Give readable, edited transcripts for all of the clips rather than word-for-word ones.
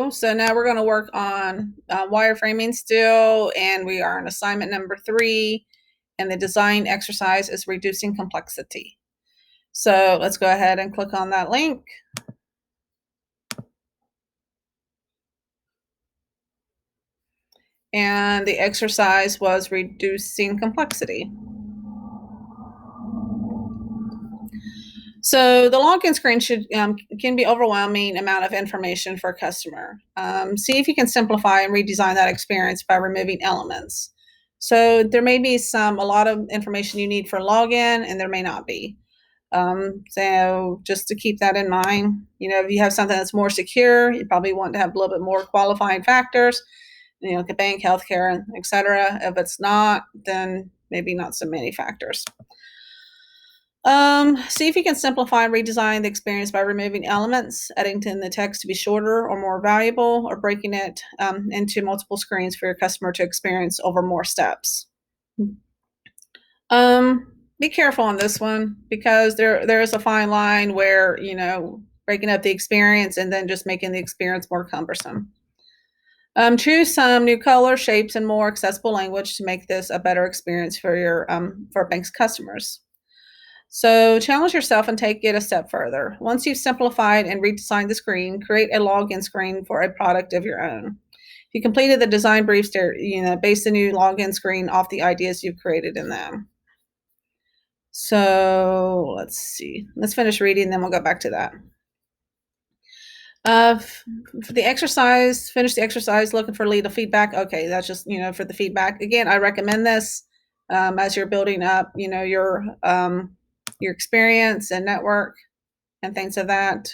So now we're going to work on wireframing still, and we are on assignment number 3, and the design exercise is reducing complexity. So let's go ahead and click on that link. And the exercise was reducing complexity. So the login screen can be overwhelming amount of information for a customer. See if you can simplify and redesign that experience by removing elements. So there may be a lot of information you need for login, and there may not be. So just to keep that in mind, if you have something that's more secure, you probably want to have a little bit more qualifying factors, like a bank, healthcare, etc. If it's not, then maybe not so many factors. See if you can simplify and redesign the experience by removing elements, editing the text to be shorter or more valuable, or breaking it into multiple screens for your customer to experience over more steps. Be careful on this one, because there is a fine line where, breaking up the experience and then just making the experience more cumbersome. Choose some new colors, shapes, and more accessible language to make this a better experience for your for bank's customers. So challenge yourself and take it a step further. Once you've simplified and redesigned the screen, create a login screen for a product of your own. If you completed the design briefs, base the new login screen off the ideas you've created in them. So let's see. Let's finish reading, then we'll go back to that. For the exercise, finish the exercise looking for lead feedback. Okay, that's just, for the feedback. Again, I recommend this as you're building up, your experience and network and things of that.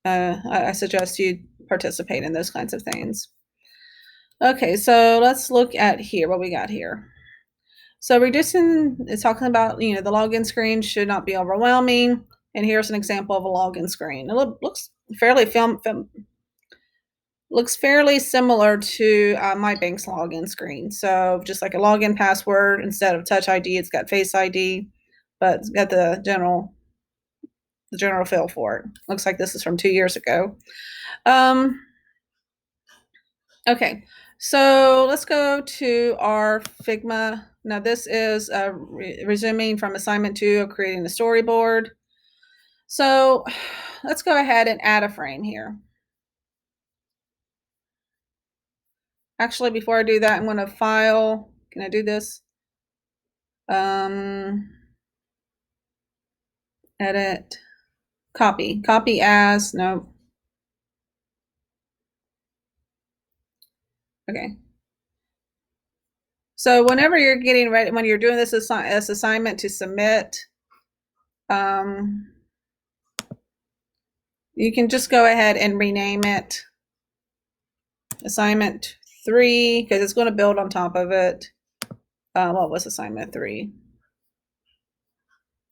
I suggest you participate in those kinds of things. Okay, so let's look at here, what we got here. So reducing is talking about, the login screen should not be overwhelming. And here's an example of a login screen. It looks fairly similar to my bank's login screen. So just like a login password, instead of Touch ID, it's got Face ID, but it's got the general feel for it. Looks like this is from 2 years ago. Okay, so let's go to our Figma. Now this is resuming from assignment 2 of creating a storyboard. So let's go ahead and add a frame here. Actually, before I do that, I'm going to file. Can I do this? Edit, copy as, no. Okay. So whenever you're getting ready, when you're doing this assignment to submit, you can just go ahead and rename it assignment 3, because it's going to build on top of it. What was assignment 3?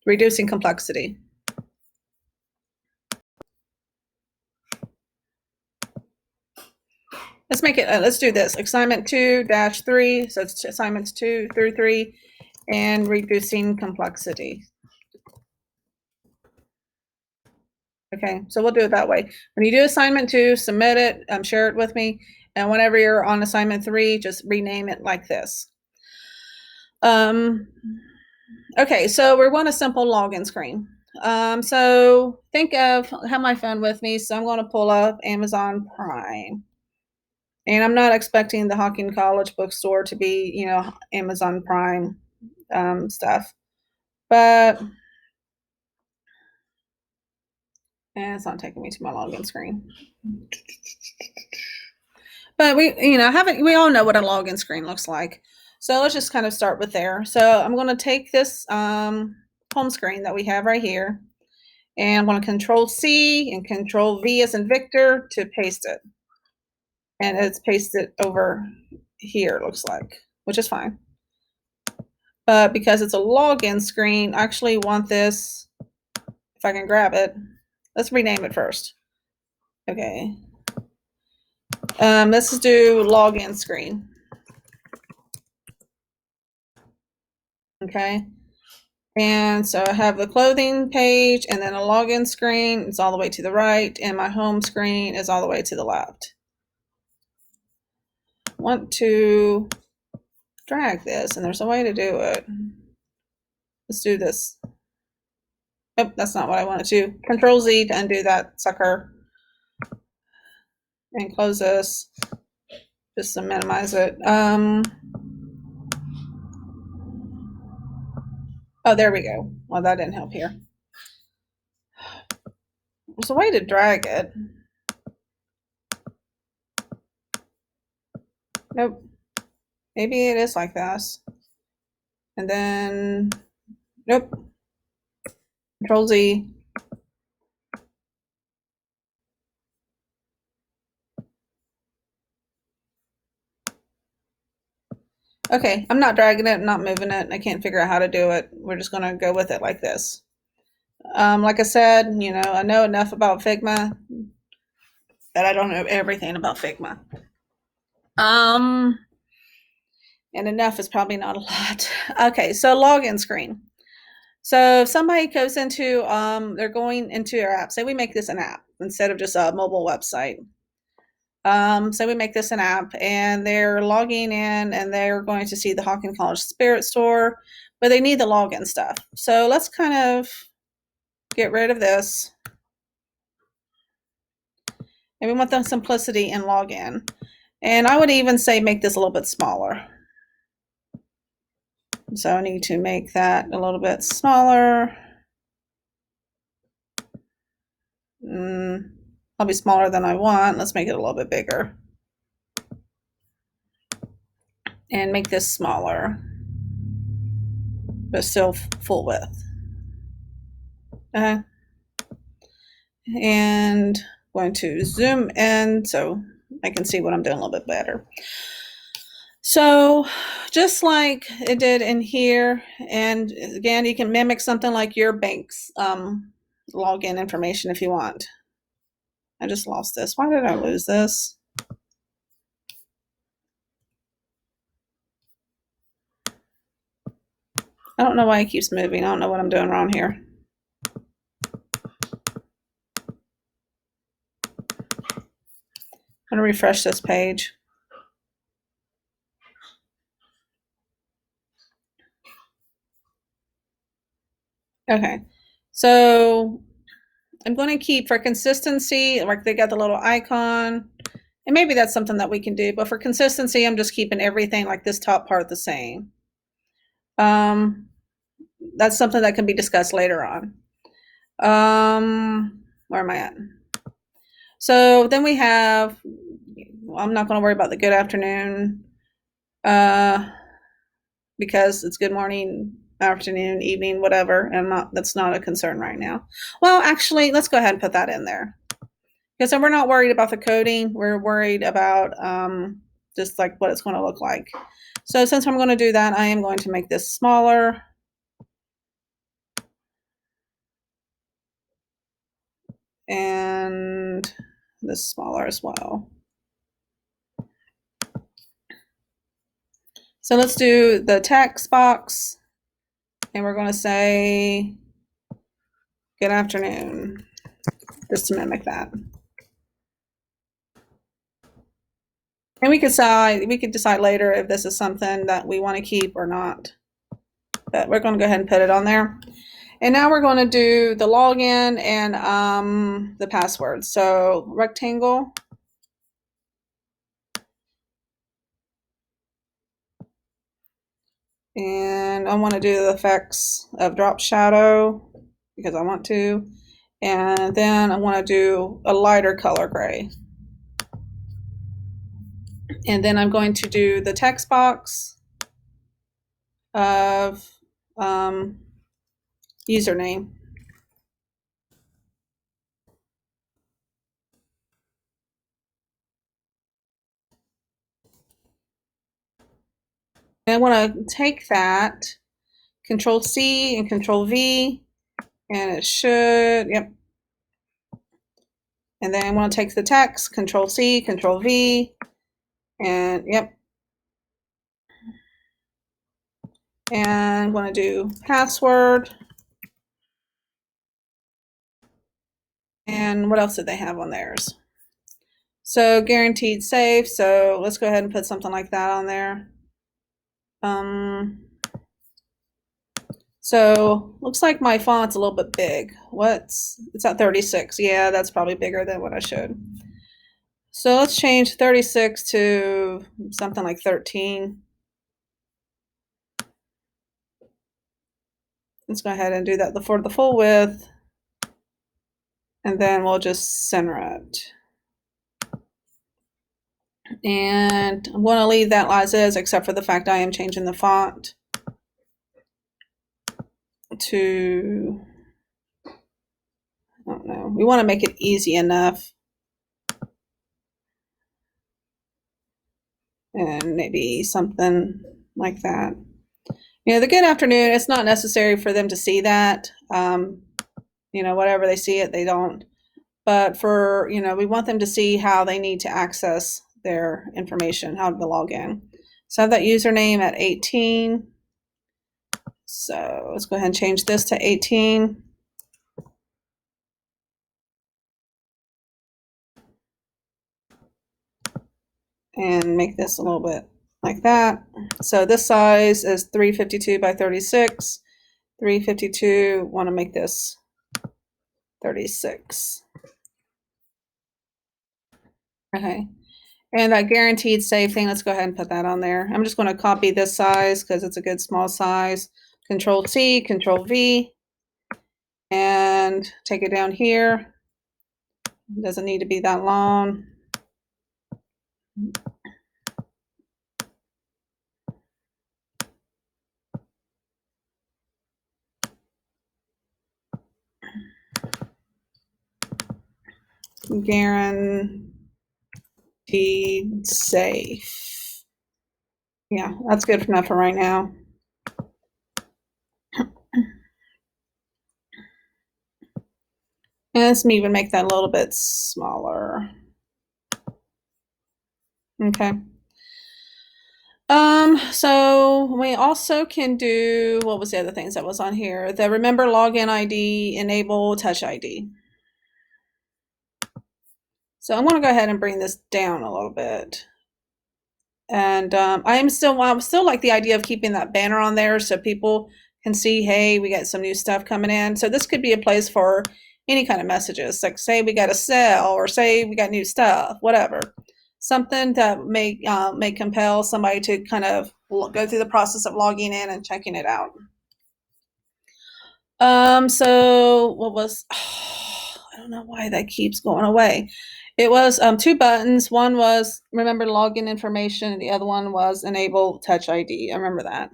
Reducing complexity. Let's make it, let's do this. Assignment 2-3, so it's assignments 2 through 3, and reducing complexity. Okay, so we'll do it that way. When you do assignment 2, submit it, share it with me, and whenever you're on assignment 3, just rename it like this. Okay, so we want a simple login screen. So think of, have my phone with me, so I'm going to pull up Amazon Prime. And I'm not expecting the Hawking College bookstore to be, Amazon Prime stuff. But it's not taking me to my login screen. But we all know what a login screen looks like. So let's just kind of start with there. So I'm going to take this home screen that we have right here, and I'm going to Control-C and Control-V as in Victor to paste it. And it's pasted over here, it looks like, which is fine. But because it's a login screen, I actually want this, if I can grab it. Let's rename it first. Okay. Let's do login screen. Okay. And so I have the clothing page and then a login screen. It's all the way to the right, and my home screen is all the way to the left. I want to drag this, and there's a way to do it. Let's do this. Oh, that's not what I wanted to. Control Z to undo that sucker. And close this just to minimize it. Oh, there we go. Well, that didn't help here. There's a way to drag it. Nope. Maybe it is like this. And then, nope. Control Z. Okay, I'm not dragging it, I'm not moving it. I can't figure out how to do it. We're just gonna go with it like this. Like I said, you know, I know enough about Figma that I don't know everything about Figma. And enough is probably not a lot. Okay, so login screen. So if somebody goes into, they're going into our app, say we make this an app instead of just a mobile website. So we make this an app and they're logging in and they're going to see the Hawken College Spirit Store, but they need the login stuff. So let's kind of get rid of this. And we want the simplicity in login. And I would even say make this a little bit smaller. So I need to make that a little bit smaller. Probably smaller than I want. Let's make it a little bit bigger. And make this smaller, but still full width. And going to zoom in so I can see what I'm doing a little bit better. So just like it did in here, and again, you can mimic something like your bank's login information if you want. I just lost this. Why did I lose this? I don't know why it keeps moving. I don't know what I'm doing wrong here. I'm going to refresh this page. Okay, so I'm going to keep for consistency, like they got the little icon, and maybe that's something that we can do, but for consistency, I'm just keeping everything like this top part the same. That's something that can be discussed later on. Where am I at? So then we have, I'm not going to worry about the good afternoon because it's good morning, afternoon, evening, whatever, and that's not a concern right now. Well, actually, let's go ahead and put that in there. Because we're not worried about the coding, we're worried about just like what it's going to look like. So since I'm going to do that, I am going to make this smaller. And this smaller as well. So let's do the text box, and we're going to say good afternoon, just to mimic that. And we could decide later if this is something that we want to keep or not. But we're going to go ahead and put it on there. And now we're going to do the login and the password. So rectangle. And I want to do the effects of drop shadow because I want to. And then I want to do a lighter color gray. And then I'm going to do the text box of username. And I want to take that, Control C and Control V, and it should, yep. And then I want to take the text, Control C, Control V, and yep. And I'm going to do password. And what else did they have on theirs? So guaranteed safe. So let's go ahead and put something like that on there. So looks like my font's a little bit big. It's at 36. Yeah, that's probably bigger than what I should. So let's change 36 to something like 13. Let's go ahead and do that for the full width. And then we'll just center it. And I'm going to leave that as is, except for the fact I am changing the font to, I don't know, we want to make it easy enough. And maybe something like that. You know, the good afternoon, it's not necessary for them to see that. You know, whatever they see it, they don't. But for, you know, we want them to see how they need to access their information, how to log in. So I have that username at 18. So let's go ahead and change this to 18. And make this a little bit like that. So this size is 352 by 36. 352, want to make this 36. Okay. And that guaranteed save thing, let's go ahead and put that on there. I'm just going to copy this size because it's a good small size. Control T, Control V, and take it down here. It doesn't need to be that long. Guaranteed safe. Yeah, that's good enough for right now. And let's even make that a little bit smaller. Okay. So we also can do, what was the other things that was on here? The remember login ID, enable touch ID. So I'm going to go ahead and bring this down a little bit. And I still like the idea of keeping that banner on there so people can see, hey, we got some new stuff coming in. So this could be a place for any kind of messages, like say we got a sale or say we got new stuff, whatever. Something that may compel somebody to kind of go through the process of logging in and checking it out. So what was, I don't know why that keeps going away. It was two buttons. One was remember login information, and the other one was enable touch ID. I remember that.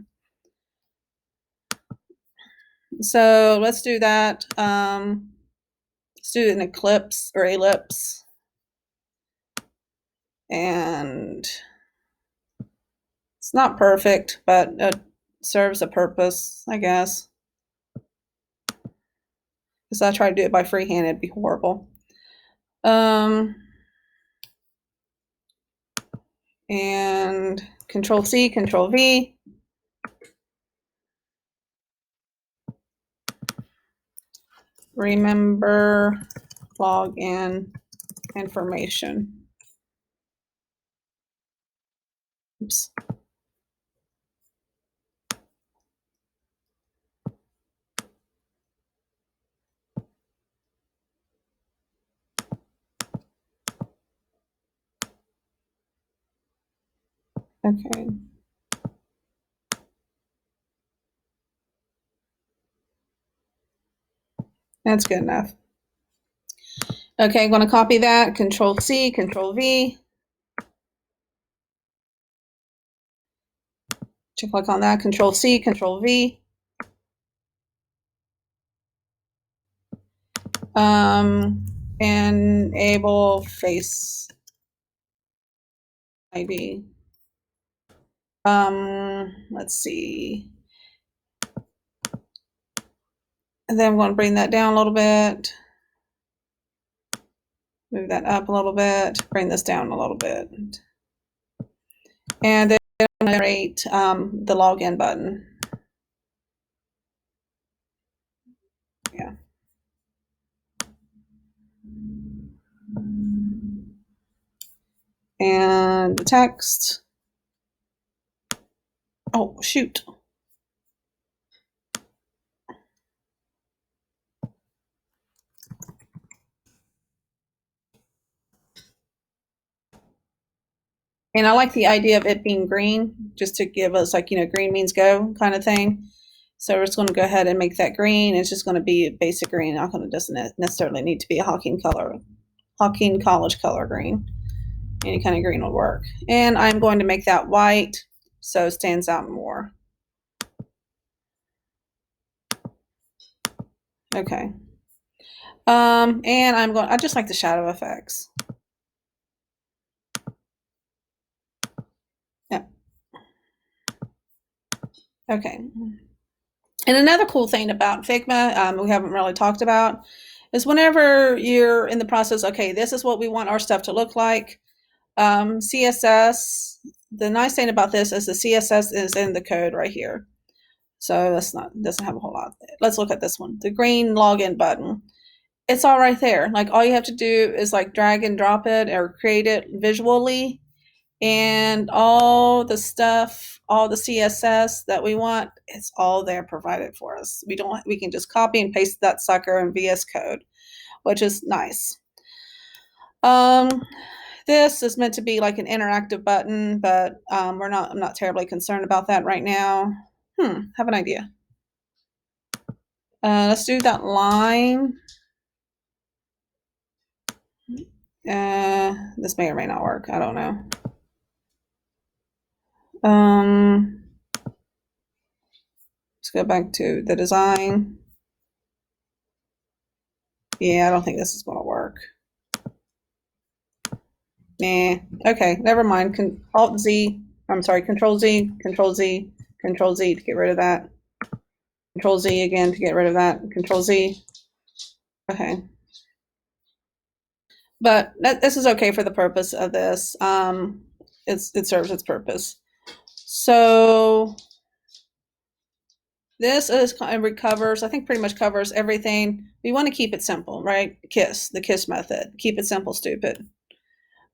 So let's do that. Let's do an eclipse or ellipse. And it's not perfect, but it serves a purpose, I guess. Because I tried to do it by freehand, it'd be horrible. And Control C, Control V. Remember login information. Oops. Okay. That's good enough. Okay, I'm going to copy that. Control C, Control V. Click on that. Control C, Control V. Enable Face ID. Let's see. And then I'm going to bring that down a little bit. Move that up a little bit. Bring this down a little bit. And then generate the login button. And the text. Oh, shoot. And I like the idea of it being green, just to give us like, green means go kind of thing. So we're just going to go ahead and make that green. It's just going to be a basic green. It doesn't necessarily need to be a Hawking College color green. Any kind of green will work. And I'm going to make that white so it stands out more. Okay. And I just like the shadow effects. Yeah. Okay. And another cool thing about Figma, we haven't really talked about, is whenever you're in the process, okay, this is what we want our stuff to look like. CSS, the nice thing about this is the CSS is in the code right here. So doesn't have a whole lot. Let's look at this one. The green login button. It's all right there. Like all you have to do is like drag and drop it or create it visually, and all the stuff, all the CSS that we want, it's all there provided for us. We can just copy and paste that sucker in VS Code, which is nice. This is meant to be like an interactive button, but I'm not terribly concerned about that right now. Have an idea. Let's do that line. This may or may not work. I don't know. Let's go back to the design. Yeah, I don't think this is going to work. Okay, never mind. Control Z, Control Z to get rid of that. Control Z again to get rid of that. Control Z. Okay. But this is okay for the purpose of this. It serves its purpose. So this I think pretty much covers everything. We want to keep it simple, right? The KISS method. Keep it simple, stupid.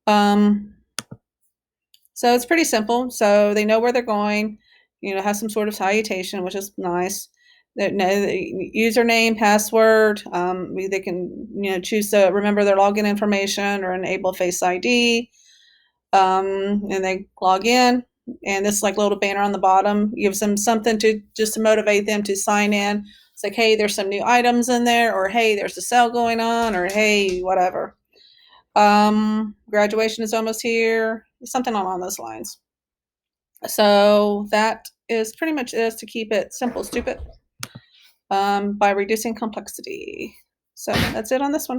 So it's pretty simple. So they know where they're going, have some sort of salutation, which is nice. They know the username, password. They can, choose to remember their login information or enable Face ID. And they log in, and this like little banner on the bottom gives them something to motivate them to sign in. It's like, hey, there's some new items in there, or hey, there's a sale going on, or hey, whatever. Graduation is almost here, something along those lines. So that is pretty much it, to keep it simple, stupid, by reducing complexity. So that's it on this one.